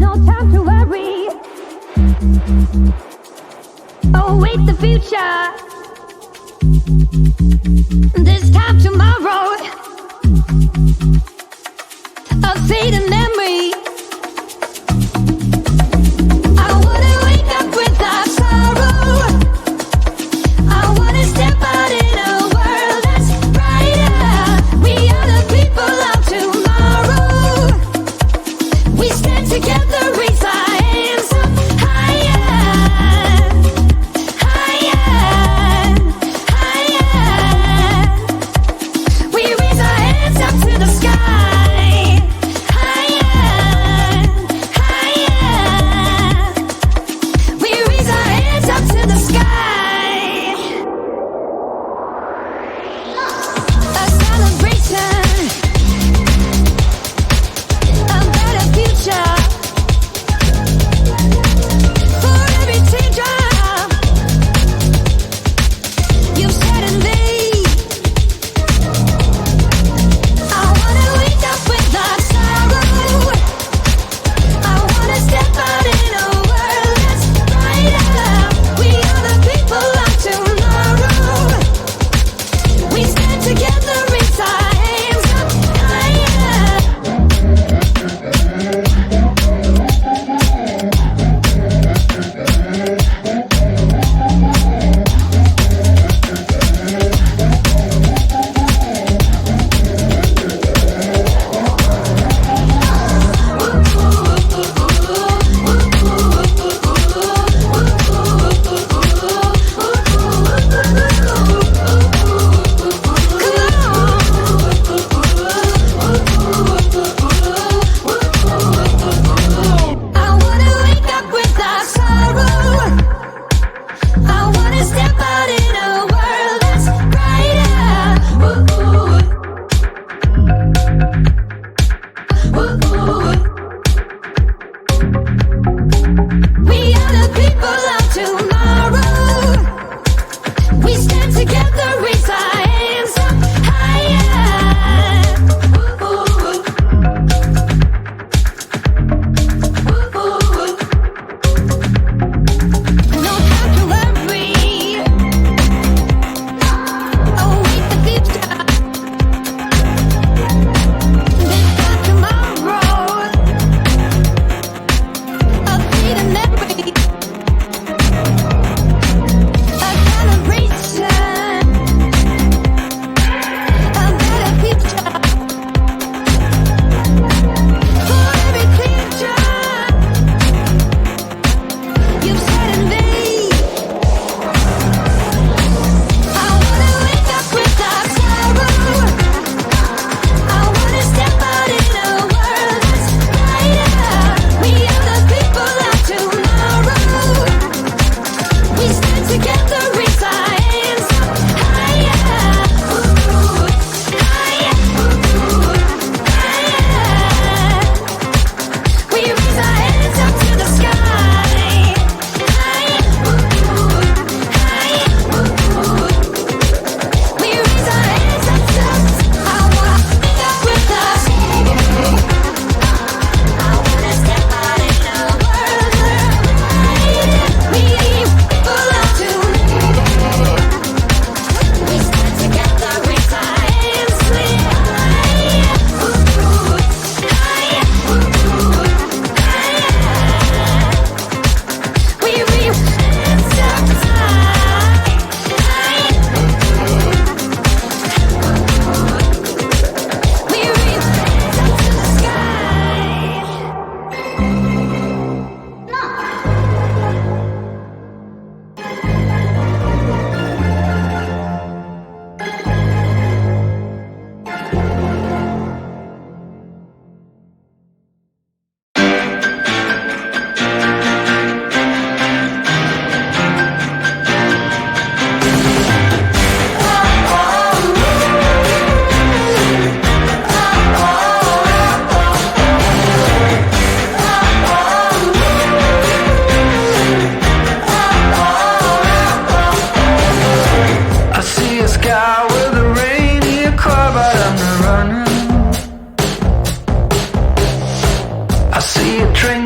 no time to worry. Await the future. This time tomorrow, a fading memory. I wanna wake up without sorrow. I wanna step out in a world that's brighter. We are the people of tomorrow. We stand together, raise our hands up higher, higher, higher. We raise our hands up to the sky, higher, higher. We raise our hands up to the sky. A celebration, a better future. For every teardrop you've shed in me, I wanna wake up without sorrow. I wanna step out in a world that's brighter. We are the people of tomorrow. We stand together, raise our hands up higher. I wanna wake up without sorrow. I wanna step out in a world that's brighter. We are the people of tomorrow. We stand together, raise our hands up higher. No time to worry. Await the future. This time tomorrow, a fading memory. A celebration, a better future. For every teardrop you've shed in me, I wanna wake up without sorrow. I wanna step out in a world that's brighter. We are the people of tomorrow. We stand together, raise our hands up higher, higher, higher. We raise our hands up to the sky, higher, higher. We raise our hands up to I wanna wake up without sorrow. I wanna step out in a world that's brighter. We are the people of tomorrow. We stand together, raise our hands higher, higher, higher. We raise hands up high, we raise hands up to the sky. I see a sky with a reindeer car, but I'm not running. I see a train